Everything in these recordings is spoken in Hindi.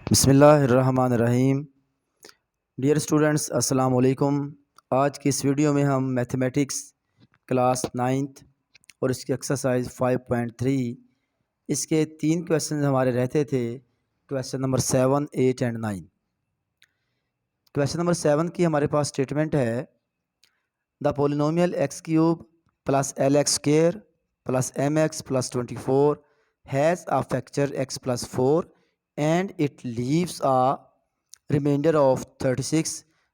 बिस्मिल्लाहिर्रहमानिर्रहीम। डियर स्टूडेंट्स, अस्सलाम वालेकुम। आज की इस वीडियो में हम मैथमेटिक्स क्लास नाइन्थ और इसकी एक्सरसाइज 5.3 इसके 3 क्वेश्चन हमारे रहते थे। क्वेश्चन नंबर 7, 8 एंड 9। क्वेश्चन नंबर 7 की हमारे पास स्टेटमेंट है, the polynomial x cube plus l x square plus m x plus 24 has a factor x plus 4 and it leaves a remainder of 36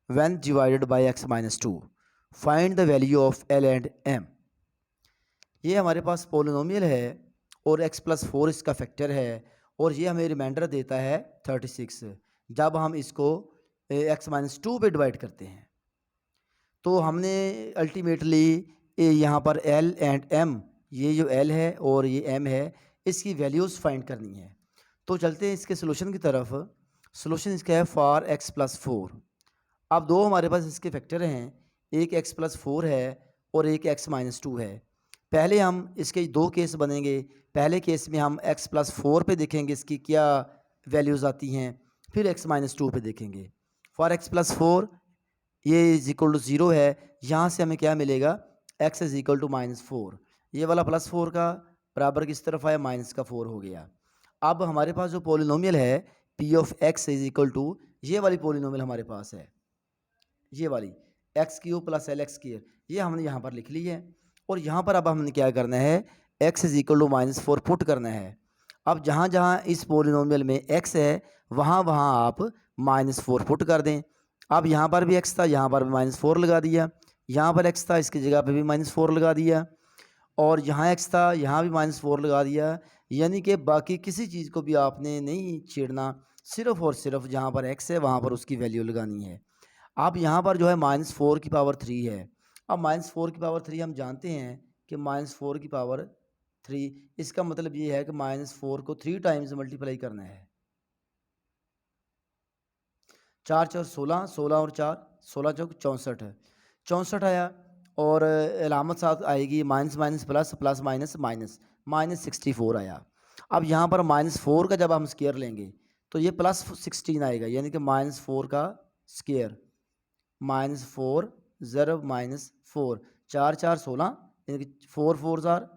when divided by x minus 2. Find the value of L and M. ये हमारे पास पोलिनोमियल है और x प्लस 4 इसका फैक्टर है और ये हमें रिमाइंडर देता है 36 जब हम इसको x माइनस 2 पे डिवाइड करते हैं। तो हमने अल्टीमेटली यहाँ पर L एंड M, ये जो L है और ये M है, इसकी वैल्यूज़ फाइंड करनी है। तो चलते हैं इसके सोल्यूशन की तरफ। सोल्यूशन इसका है फॉर x प्लस 4। अब दो हमारे पास इसके फैक्टर हैं, एक x प्लस 4 है और एक x माइनस 2 है। पहले हम इसके दो केस बनेंगे। पहले केस में हम x प्लस 4 पे देखेंगे इसकी क्या वैल्यूज़ आती हैं, फिर x माइनस 2 पे देखेंगे। फॉर x प्लस 4 ये इज इक्वल टू 0 है। यहाँ से हमें क्या मिलेगा, x is equal to minus 4। ये वाला प्लस 4 का बराबर किस तरफ आया, माइनस का 4 हो गया। अब हमारे पास जो पोलिनोमियल है p of x is equal to, ये वाली पोलिनोमियल हमारे पास है, ये वाली x cube plus l x square, ये हमने यहाँ पर लिख ली है। और यहाँ पर अब हमने क्या करना है, x is equal to minus 4 put करना है। अब जहाँ जहाँ इस पोलिनोमियल में x है वहाँ वहाँ आप माइनस 4 पुट कर दें। अब यहाँ पर भी x था, यहाँ पर भी माइनस 4 लगा दिया। यहाँ पर x था, इसकी जगह पे भी माइनस 4 लगा दिया। और यहाँ x था, यहाँ भी माइनस 4 लगा दिया। यानी कि बाकी किसी चीज़ को भी आपने नहीं छेड़ना, सिर्फ और सिर्फ जहाँ पर x है वहाँ पर उसकी वैल्यू लगानी है। अब यहाँ पर जो है माइनस 4 की पावर 3 है। अब माइनस 4 की पावर 3 हम जानते हैं कि माइनस 4 की पावर 3, इसका मतलब ये है कि माइनस 4 को 3 टाइम्स मल्टीप्लाई करना है। 4 4 16, 16 और 4 16 चौक 64 है, 64 आया। और अलामत साथ आएगी minus minus plus, plus minus minus, minus 64 आया। अब यहाँ पर माइनस 4 का जब हम स्केयर लेंगे तो ये प्लस 16 आएगा, यानी कि माइनस 4 का स्केयर, माइनस 4 ज़रब माइनस 4, 4 4 16, यानी कि 4 4 ज़ार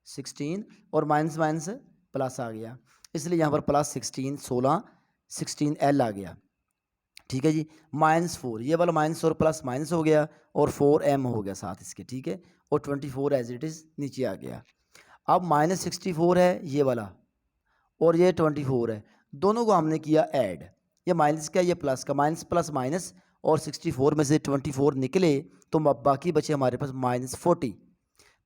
16 और माइनस माइनस प्लस आ गया, इसलिए यहाँ पर प्लस 16 16 16 L आ गया। ठीक है जी, माइनस 4, ये वाला माइनस और प्लस माइनस हो गया और 4m हो गया साथ इसके, ठीक है। और 24 एज इट इज़ नीचे आ गया। अब माइनस 64 है ये वाला और ये 24 है, दोनों को हमने किया ऐड। ये माइनस का, ये प्लस का, माइनस प्लस माइनस, और 64 में से 24 निकले तो बाकी बचे हमारे पास minus 40,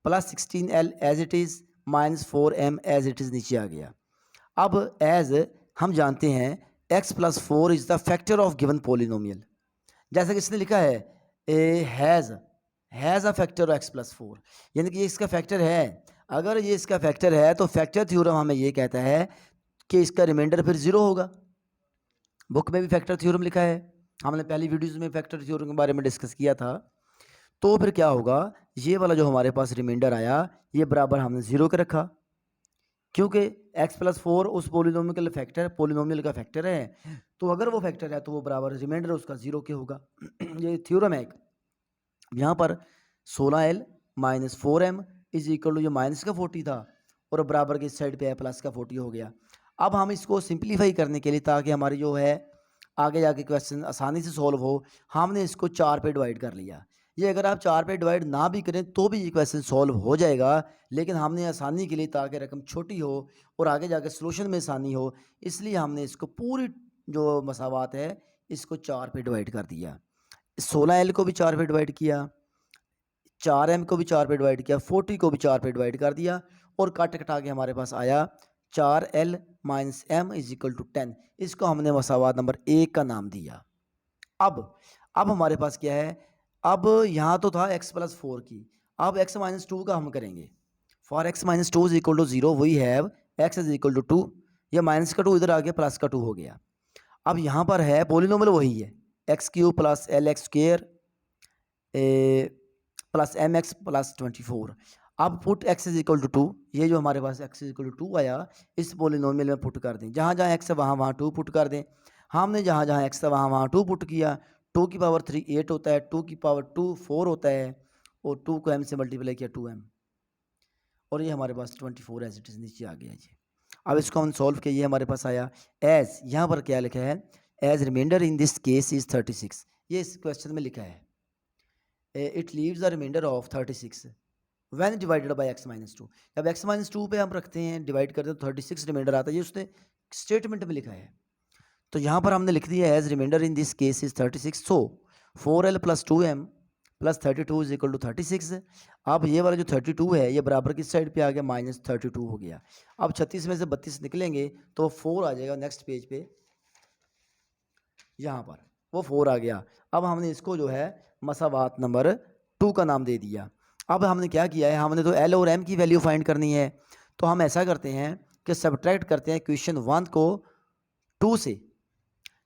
plus 16L as it is, minus 4m as it is नीचे आ गया। अब एज हम जानते हैं x plus 4 is the factor of given polynomial, जैसा कि इसने लिखा है a has a factor of x plus 4, यानी कि ये इसका फैक्टर है। अगर ये इसका फैक्टर है तो फैक्टर थ्योरम हमें ये कहता है कि इसका रिमाइंडर फिर 0 होगा। बुक में भी फैक्टर थ्योरम लिखा है, हमने पहली वीडियोज़ में फैक्टर थ्योरम के बारे में डिस्कस किया था। तो फिर क्या होगा, ये वाला जो हमारे पास रिमाइंडर आया ये बराबर हमने 0 के रखा, क्योंकि x प्लस 4 उस पोलिनोमियल का फैक्टर है। तो अगर वो फैक्टर है तो वो बराबर रिमाइंडर उसका 0 के होगा। ये थ्योरम है एक। यहाँ पर 16L minus 4m is equal to, जो माइनस का 40 था और बराबर के इस साइड पे है प्लस का 40 हो गया। अब हम इसको सिंप्लीफाई करने के लिए, ताकि हमारी जो है आगे जाके क्वेश्चन आसानी से सॉल्व हो, हमने इसको 4 पे डिवाइड कर लिया। ये अगर आप 4 पे डिवाइड ना भी करें तो भी ये क्वेश्चन सॉल्व हो जाएगा, लेकिन हमने आसानी के लिए, ताकि रकम छोटी हो और आगे जाके सोल्यूशन में आसानी हो, इसलिए हमने इसको पूरी जो मसावात है इसको 4 पे डिवाइड कर दिया। 16L को भी 4 पे डिवाइड किया, 4m को भी 4 पे डिवाइड किया, 40 को भी 4 पे डिवाइड कर दिया, और काट कटा के हमारे पास आया 4L minus m is equal to 10। इसको हमने मसावात नंबर 1 का नाम दिया। अब हमारे पास क्या है, अब यहाँ तो था x प्लस 4 की, अब x माइनस 2 का हम करेंगे। For x minus 2 is equal to 0, वही है x इज इक्वल टू 2, ये माइनस का 2 इधर आ गया, प्लस का 2 हो गया। अब यहाँ पर है पोलिनोमियल वही है, x cube plus l x square plus m x plus 24। अब put x is equal to 2, ये जो हमारे पास x इज इक्वल टू 2 आया, इस पोलिनोमियल में पुट कर दें, जहाँ जहाँ x है वहाँ वहाँ 2 पुट कर दें। हमने जहाँ जहाँ x है वहाँ वहाँ 2 पुट किया। 2 की पावर 3 8 होता है, 2 की पावर 2 4 होता है, और 2 को m से मल्टीप्लाई किया 2m, और ये हमारे पास 24 एज इट इज़ नीचे आ गया जी। अब इसको हम सॉल्व किया, ये हमारे पास आया एज, यहाँ पर क्या लिखा है, as remainder in this case is 36, ये इस क्वेश्चन में लिखा है, it leaves the remainder of 36 when divided by x minus 2। जब x माइनस 2 पे हम रखते हैं, डिवाइड करते हैं, तो 36 रिमाइंडर आता है, ये उसने स्टेटमेंट में लिखा है। तो यहाँ पर हमने लिख दिया as remainder in this case is 36, so 4l plus 2m plus 32 is equal to 36। अब ये वाला जो 32 है, ये बराबर किस साइड पे आ गया, माइनस 32 हो गया। अब 36 में से 32 निकलेंगे तो 4 आ जाएगा नेक्स्ट पेज पे, यहाँ पर वो 4 आ गया। अब हमने इसको जो है मसावात नंबर 2 का नाम दे दिया। अब हमने क्या किया है, हमने तो एल और एम की वैल्यू फाइंड करनी है, तो हम ऐसा करते हैं कि सब्ट्रैक्ट करते हैं क्वेश्चन 1 को 2 से।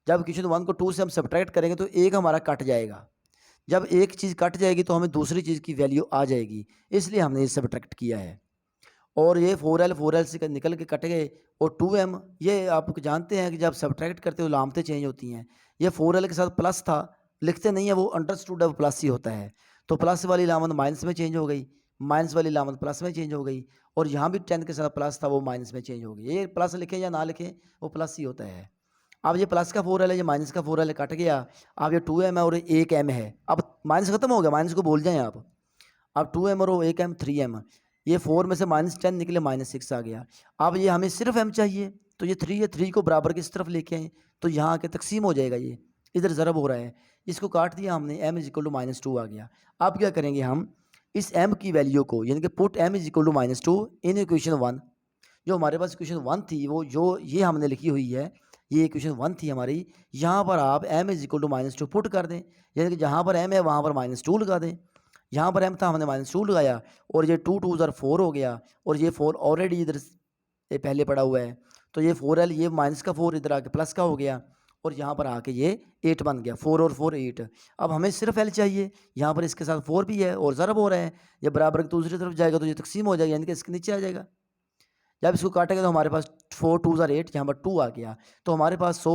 जब क्वेश्चन 1 को 2 से हम सब्ट्रैक्ट करेंगे तो एक हमारा कट जाएगा, जब एक चीज़ कट जाएगी तो हमें दूसरी चीज़ की वैल्यू आ जाएगी, इसलिए हमने ये सब्ट्रैक्ट किया है। और ये 4l से निकल के कट गए, और 2m, ये आप जानते हैं कि जब सब्ट्रैक्ट करते हो लामतें चेंज होती हैं। ये 4l के साथ प्लस था, लिखते नहीं है, वो अंडरस्टूड अब प्लस ही होता है, तो प्लस वाली लामत माइनस में चेंज हो गई, माइनस वाली लामत प्लस में चेंज हो गई, और यहाँ भी 10 के साथ प्लस था, वो माइनस में चेंज हो गई। ये प्लस लिखें या ना लिखें, वो प्लस ही होता है। अब ये प्लस का 4l है, ये माइनस का 4l कट गया। अब ये 2m है और एक m है, अब माइनस खत्म हो गया, माइनस को भूल जाएं आप। अब 2m और एक m 3m, ये 4 में से -10 निकले, -6 आ गया। अब ये हमें सिर्फ m चाहिए, तो ये 3 है, 3 को बराबर किस तरफ लेके आए, तो यहाँ आके तकसीम हो जाएगा, ये इधर ज़रब हो रहा है, इसको काट दिया हमने, m इज इक्वल टू -2 आ गया। अब क्या करेंगे हम, इस m की वैल्यू को, यानी कि put m is equal to -2 in equation 1। जो हमारे पास इक्वेशन 1 थी, वो जो ये हमने लिखी हुई है, ये इक्वेशन 1 थी हमारी, यहाँ पर आप m is equal to -2 put कर दें, यानी कि जहाँ पर m है वहाँ पर -2 लगा दें। यहाँ पर m था, हमने -2 लगाया, और ये 2 2 ज़र 4 हो गया, और ये 4 ऑलरेडी इधर ये पहले पड़ा हुआ है, तो ये 4l, ये माइनस का 4 इधर आके प्लस का हो गया, और यहाँ पर आके ये 8 बन गया, 4 और 4 8। अब हमें सिर्फ l चाहिए, यहाँ पर इसके साथ 4 भी है और ज़रब हो रहा है, ये बराबर की दूसरी तरफ जाएगा तो ये तकसीम हो जाएगा, यानी कि इसके नीचे आ जाएगा। जब इसको काटेंगे तो हमारे पास 4 2 ज़र 8, यहाँ पर 2 आ गया, तो हमारे पास so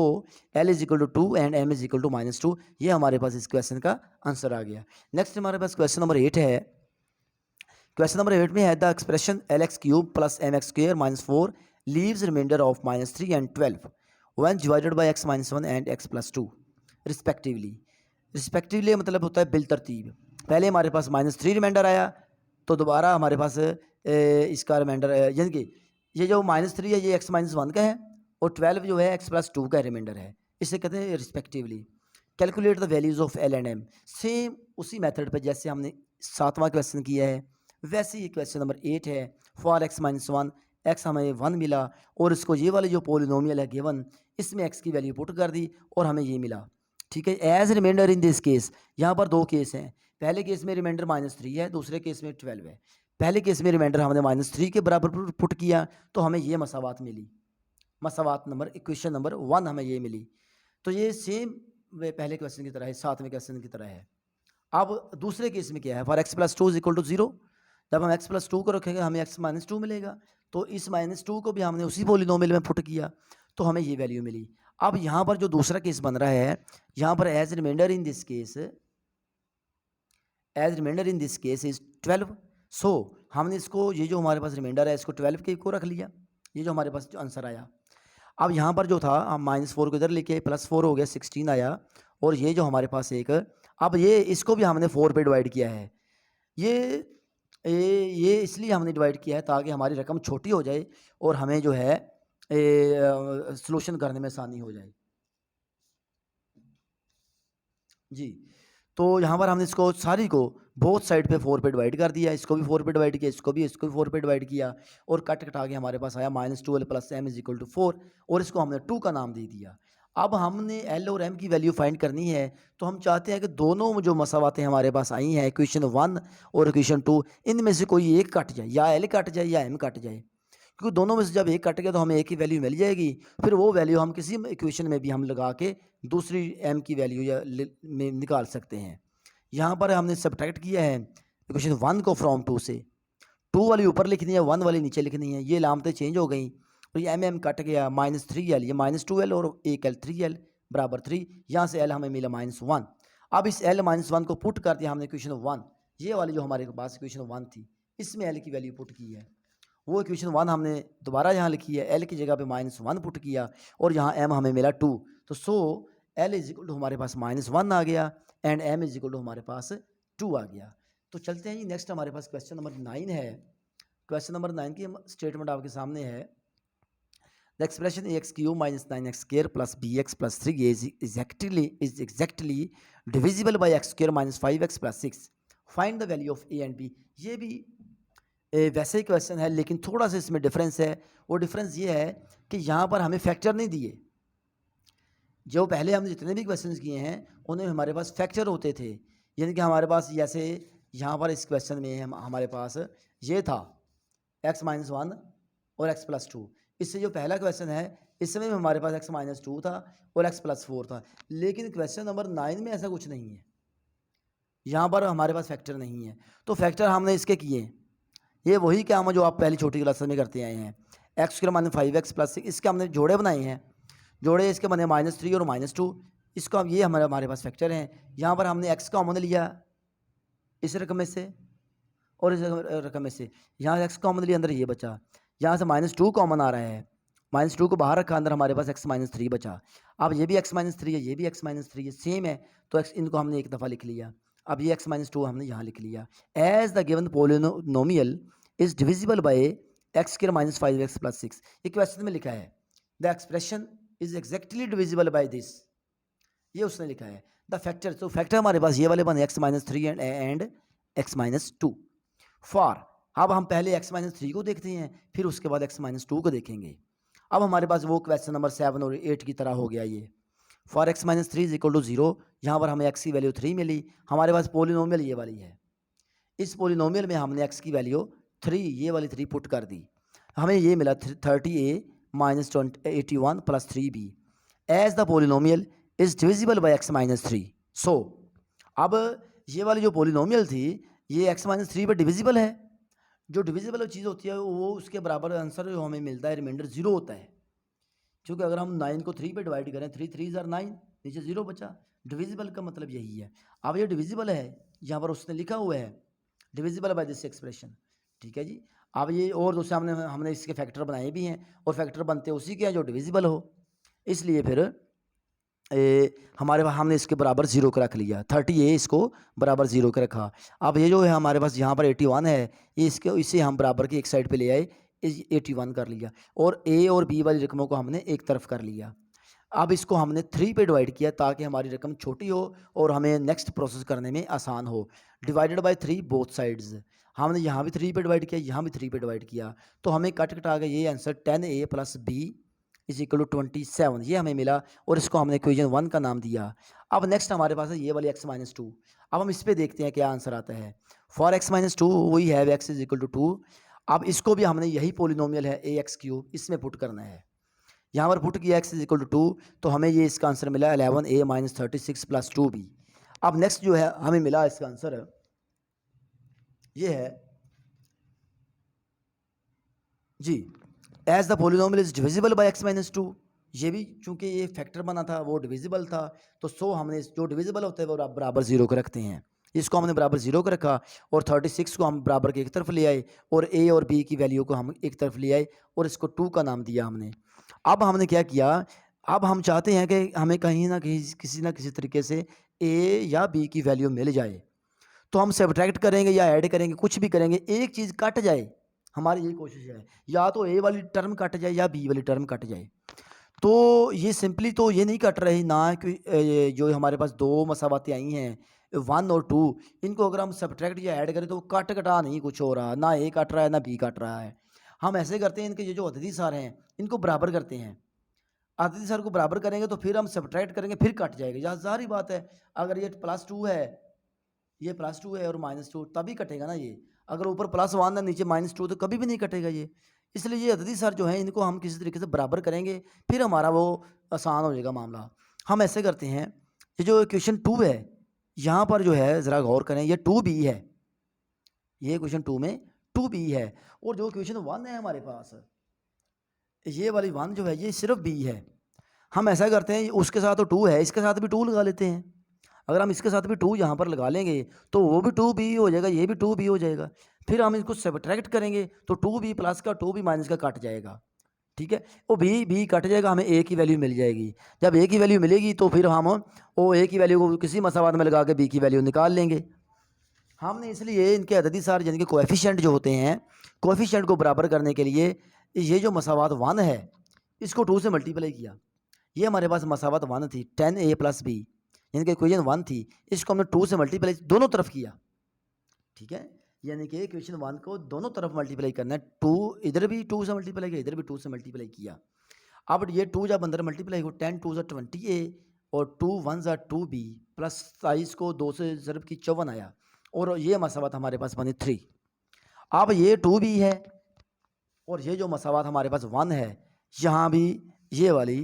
l is equal to 2 and m is equal to -2, ये हमारे पास इस क्वेश्चन का आंसर आ गया। नेक्स्ट हमारे पास क्वेश्चन नंबर 8 है। क्वेश्चन नंबर 8 में है the expression l(x³ plus mx² -4 leaves remainder of -3 and 12 when divided by x -1 and x plus 2 respectively. Respectively मतलब होता है बिलतरतीब। पहले हमारे पास -3 रिमाइंडर आया, तो दोबारा हमारे पास इसका रिमाइंडर, यानी कि ये जो -3 है ये x -1 का है, और 12 जो है x प्लस 2 का रिमाइंडर है, इसे कहते हैं respectively. Calculate the values of l and m, same उसी मेथड पे जैसे हमने 7वां क्वेश्चन किया है, वैसे ही क्वेश्चन नंबर 8 है। फॉर x -1, x हमें 1 मिला, और इसको ये वाले जो पोलिनोमियल है गिवन, इसमें x की वैल्यू पुट कर दी और हमें ये मिला। ठीक है, as remainder in this case, यहाँ पर दो केस हैं। पहले केस में रिमाइंडर -3 है, दूसरे केस में 12 है। पहले केस में रिमाइंडर हमने -3 के बराबर पुट किया, तो हमें ये मसावात मिली, मसावात नंबर इक्वेशन नंबर 1 हमें ये मिली। तो ये सेम पहले क्वेश्चन की तरह है, 7वें क्वेश्चन की तरह है। अब दूसरे केस में क्या है, for x plus 2 is equal to 0, जब हम x प्लस 2 को रखेंगे हमें x -2 मिलेगा, तो इस -2 को भी हमने उसी पोलिनोमियल में पुट किया, तो हमें ये वैल्यू मिली। अब यहाँ पर जो दूसरा केस बन रहा है, यहाँ पर as remainder in this case, as remainder in this case is 12। So हमने इसको, ये जो हमारे पास रिमाइंडर है, इसको 12 के को रख लिया, ये जो हमारे पास जो आंसर आया। अब यहाँ पर जो था, हम -4 को इधर लेके +4 हो गया, 16 आया, और ये जो हमारे पास एक, अब ये इसको भी हमने 4 पे डिवाइड किया है। ये इसलिए हमने डिवाइड किया है ताकि हमारी रकम छोटी हो जाए और हमें जो है सॉल्यूशन करने में आसानी हो जाए जी। तो यहाँ पर हमने इसको सारी को बोथ साइड पे 4 पे डिवाइड कर दिया, इसको भी 4 पे डिवाइड किया, इसको भी 4 पे डिवाइड किया, और कट कटा के हमारे पास आया -12 plus m is equal to 4, और इसको हमने 2 का नाम दे दिया। अब हमने l और m की वैल्यू फाइंड करनी है, तो हम चाहते हैं कि दोनों जो मसावातें हमारे पास आई हैं, इक्वेशन 1 और इक्वेशन 2, इनमें से कोई एक कट जाए, या l कट जाए या m कट जाए, क्योंकि दोनों में से जब एक कट गया तो हमें एक ही वैल्यू मिल जाएगी। फिर वो वैल्यू हम किसी इक्वेशन में भी हम लगा के दूसरी m की वैल्यू या में निकाल सकते हैं। यहाँ पर हमने सब्ट्रैक्ट किया है इक्वेशन 1 को फ्रॉम 2 से, 2 वाली ऊपर लिखनी है, 1 वाली नीचे लिखनी है। ये लामतें चेंज हो गई और ये एम कट गया, -3l, ये -2l और एक l, 3l बराबर 3। यहाँ से l हमें मिला -1। अब इस l -1 को पुट कर दिया हमने इक्वेशन 1, ये वाली जो हमारे पास इक्वेशन 1 थी, इसमें l की वैल्यू पुट की है। वो इक्वेशन 1 हमने दोबारा यहाँ लिखी है, l की जगह पे -1 पुट किया और यहाँ m हमें मिला 2। तो so l is equal to हमारे पास -1 आ गया and m is equal to हमारे पास 2 आ गया। तो चलते हैं जी नेक्स्ट हमारे पास क्वेश्चन नंबर 9 है। क्वेश्चन नंबर 9 की स्टेटमेंट आपके सामने है। The expression ax³ - 9x² + bx + 3a is exactly divisible by x² - 5x + 6। Find the value of a and b। ये भी वैसे ही क्वेश्चन है लेकिन थोड़ा सा इसमें डिफरेंस है। वो डिफरेंस ये है कि यहाँ पर हमें फैक्टर नहीं दिए। जो पहले हमने जितने भी क्वेश्चंस किए हैं उनमें हमारे पास फैक्टर होते थे, यानी कि हमारे पास जैसे यहाँ पर इस क्वेश्चन में हमारे पास ये था x-1 और x+2। इससे जो पहला क्वेश्चन है इसमें भी हमारे पास x-2 था और x+4 था। लेकिन क्वेश्चन नंबर 9 में ऐसा कुछ नहीं है, यहाँ पर हमारे पास फैक्टर नहीं है। तो फैक्टर हमने इसके किए, ये वही काम है जो आप पहली छोटी क्लास में करते आए हैं। x² - 5x + 6, इसके हमने जोड़े बनाए हैं। जोड़े इसके बने -3 और -2। इसको अब ये हमारे पास फैक्टर हैं। यहाँ पर हमने x कॉमन लिया इस रकम में से और इस रकम में से, यहाँ x कॉमन लिया, अंदर ये बचा। यहाँ से -2 कॉमन आ रहा है, -2 को बाहर रखा, अंदर हमारे पास x-3 बचा। अब ये भी x-3 है, ये भी x-3 है, सेम है, तो x इनको हमने एक दफ़ा लिख लिया। अब ये x-2 हमने यहाँ लिख लिया। As the given polynomial is divisible by x² - 5x + 6। ये क्वेश्चन में लिखा है the expression is exactly divisible by this, ये उसने लिखा है। द फैक्टर, तो फैक्टर हमारे पास ये वाले बने x-3 एंड x-2 फॉर। अब हम पहले x-3 को देखते हैं, फिर उसके बाद x-2 को देखेंगे। अब हमारे पास वो क्वेश्चन नंबर 7 और 8 की तरह हो गया ये। फॉर x-3 = 0, यहाँ पर हमें x की वैल्यू 3 मिली। हमारे पास पोलिनोमियल ये वाली है, इस पोलिनोमियल में हमने x की वैल्यू 3, ये वाली 3 पुट कर दी। हमें ये मिला 30a - 81 + 3b as the polynomial is divisible by x-3। So अब ये वाली जो पोलिनोमियल थी ये x-3 पर डिविजिबल है। जो डिविजिबल चीज़ होती है वो उसके बराबर आंसर जो हमें मिलता है रिमाइंडर 0 होता है। क्योंकि अगर हम 9 को 3 पे डिवाइड करें, 3 3 = 9, नीचे 0 बचा। डिविजिबल का मतलब यही है। अब ये डिविजिबल है, यहाँ पर उसने लिखा हुआ है डिविजिबल बाय दिस एक्सप्रेशन, ठीक है जी। अब ये और दूसरे हमने इसके फैक्टर बनाए भी हैं और फैक्टर बनते उसी के हैं जो डिविजिबल हो, इसलिए फिर हमारे पास हमने इसके बराबर 0 का रख लिया। 30a इसको बराबर 0 का रखा। अब ये जो है हमारे पास यहाँ पर 81 है, ये इसे हम बराबर की एक साइड पे ले आए, 81 कर लिया और a और b वाली रकमों को हमने एक तरफ कर लिया। अब इसको हमने 3 पे डिवाइड किया ताकि हमारी रकम छोटी हो और हमें नेक्स्ट प्रोसेस करने में आसान हो। डिवाइडेड बाय 3 बोथ साइड्स, हमने यहाँ भी 3 पे डिवाइड किया, यहाँ भी 3 पे डिवाइड किया, तो हमें कट कटा के ये आंसर 10a + b = 27 ये हमें मिला और इसको हमने इक्वेशन 1 का नाम दिया। अब नेक्स्ट हमारे पास है ये वाली x-2। अब हम इस पे देखते हैं क्या आंसर आता है। फॉर x-2 वही है x = 2। अब इसको भी हमने यही पोलिनोमियल है ax³, इसमें पुट करना है। यहाँ पर पुट किया x = 2, तो हमें ये इसका आंसर मिला 11a - 36 + 2b। अब नेक्स्ट जो है हमें मिला इसका आंसर ये है जी, as the polynomial is divisible by x-2। ये भी चूंकि ये फैक्टर बना था वो डिविजिबल था, तो सो हमने जो डिविजिबल होते हैं वो बराबर 0 को रखते हैं। इसको हमने बराबर 0 को रखा और 36 को हम बराबर के एक तरफ ले आए और a और b की वैल्यू को हम एक तरफ ले आए और इसको 2 का नाम दिया हमने। अब हमने क्या किया, अब हम चाहते हैं कि हमें कहीं ना कहीं किसी ना किसी तरीके से a या b की वैल्यू मिल जाए, तो हम सब्ट्रैक्ट करेंगे या ऐड करेंगे, कुछ भी करेंगे, एक चीज़ कट जाए, हमारी यही कोशिश है, या तो ए वाली टर्म कट जाए या बी वाली टर्म कट जाए। तो ये सिंपली तो ये नहीं कट रही ना कि जो हमारे पास दो मसावातें आई हैं 1 और 2, इनको अगर हम सब्ट्रैक्ट या ऐड करें तो कट कटा नहीं कुछ हो रहा, ना ए कट रहा है ना बी कट रहा है। हम ऐसे करते हैं, इनके ये जो अददी सार हैं इनको बराबर करते हैं। अददी सार को बराबर करेंगे तो फिर हम सब्ट्रैक्ट करेंगे, फिर कट जाएगा। यहाँ ज़ाहिर बात है, अगर ये +2 है, ये +2 है और -2, तभी कटेगा ना ये। अगर ऊपर +1 है नीचे -2 तो कभी भी नहीं कटेगा ये। इसलिए ये अददी सर जो हैं इनको हम किसी तरीके से बराबर करेंगे, फिर हमारा वो आसान हो जाएगा मामला। हम ऐसे करते हैं, ये जो इक्वेशन 2 है यहाँ पर जो है ज़रा गौर करें, ये 2b है, ये इक्वेशन 2 में टू बी है, और जो इक्वेशन 1 है हमारे पास, ये वाली 1 जो है ये सिर्फ बी है। हम ऐसा करते हैं, उसके साथ तो 2 है, इसके साथ भी 2 लगा लेते हैं। अगर हम इसके साथ भी 2 यहाँ पर लगा लेंगे तो वो भी 2b हो जाएगा, ये भी 2b हो जाएगा। फिर हम इसको सब्ट्रैक्ट करेंगे तो 2b प्लस का 2b माइनस का कट जाएगा, ठीक है। वो बी कट जाएगा, हमें ए की वैल्यू मिल जाएगी। जब ए की वैल्यू मिलेगी तो फिर हम वो ए की वैल्यू को किसी मसावाद में लगा के बी की वैल्यू निकाल लेंगे। हमने इसलिए इनके अददी सार यानी कि कोएफिशिएंट जो होते हैं, कोएफिशिएंट को बराबर करने के लिए ये जो मसावात 1 है इसको 2 से मल्टीप्लाई किया। ये हमारे पास मसावत 1 थी 10a प्लस बी, यानी कि इक्वेशन 1 थी, इसको हमने 2 से मल्टीप्लाई दोनों तरफ किया, ठीक है। यानी कि इक्वेशन 1 को दोनों तरफ मल्टीप्लाई करना है। 2 इधर भी 2 से मल्टीप्लाई किया, इधर भी 2 से मल्टीप्लाई किया। अब ये 2 जब अंदर मल्टीप्लाई हो 10 2 ज़ा 20a और 2 1 ज़ा 2b प्लस 27 को 2 से ज़रब की 54 आया, और ये मसावत हमारे पास बनी 3। अब ये 2b है और ये जो मसावत हमारे पास 1 है, यहाँ भी ये वाली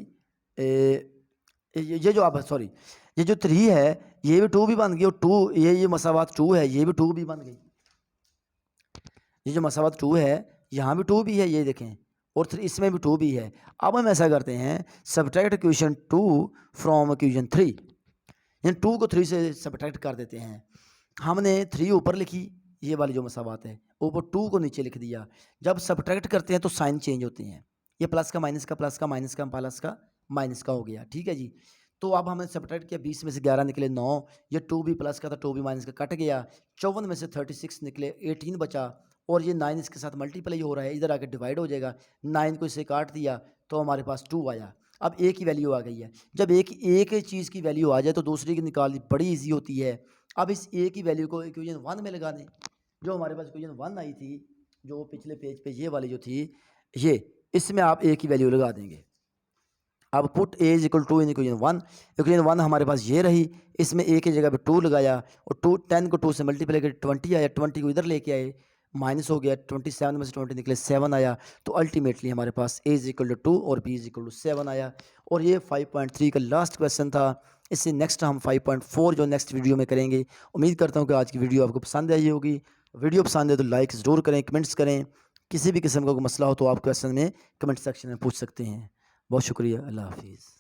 ये जो आप सॉरी ये जो 3 है ये भी 2 भी बन गई, और 2 ये मसावत 2 है, ये भी 2 भी बन गई। ये जो मसावत 2 है यहाँ भी 2 भी है, ये देखें, और 3 इसमें भी 2 भी है। अब हम ऐसा करते हैं, सब्ट्रैक्ट इक्वेशन 2 फ्रॉम इक्वेशन 3, यानी 2 को 3 से सब्ट्रैक्ट कर देते हैं। हमने 3 ऊपर लिखी, ये वाली जो मसावत है, ऊपर 2 को नीचे लिख दिया। जब सब्ट्रैक्ट करते हैं तो साइन चेंज होते हैं, ये प्लस का माइनस का, प्लस का माइनस का, प्लस का माइनस का हो गया, ठीक है जी। तो अब हमने सब्ट्रैक्ट किया, 20 में से 11 निकले 9, ये 2b प्लस का था 2b माइनस का कट गया, 54 में से 36 निकले 18 बचा, और ये 9 इसके साथ मल्टीप्लाई हो रहा है, इधर आके डिवाइड हो जाएगा, 9 को इससे काट दिया तो हमारे पास 2 आया। अब ए की वैल्यू आ गई है। जब एक चीज़ की वैल्यू आ जाए तो दूसरी की निकालनी बड़ी ईजी होती है। अब इस ए की वैल्यू को इक्वेशन 1 में लगा दें, जो हमारे पास इक्वेशन 1 आई थी, जो पिछले पेज पे ये वाली जो थी, ये इसमें आप ए की वैल्यू लगा देंगे। अब put a is equal to in equation 1, equation 1 हमारे पास ये रही, इसमें ए की जगह पे 2 लगाया, और 10 को 2 से मल्टीप्लाई कर 20 आया, 20 को इधर लेके आए, माइनस हो गया, 27 में से 20 निकले 7 आया, तो अल्टीमेटली हमारे पास ए इज इक्वल टू 2 और बी इज इक्वल टू 7 आया। और ये 5.3 का लास्ट क्वेश्चन था। इससे नेक्स्ट हम 5.4 जो नेक्स्ट वीडियो में करेंगे। उम्मीद करता हूँ कि आज की वीडियो आपको पसंद आई होगी। वीडियो पसंद है तो लाइक ज़रूर करें, कमेंट्स करें। किसी भी किस्म का कोई मसला हो तो आप क्वेश्चन में कमेंट सेक्शन में पूछ सकते हैं। बहुत शुक्रिया, अल्लाह हाफिज़।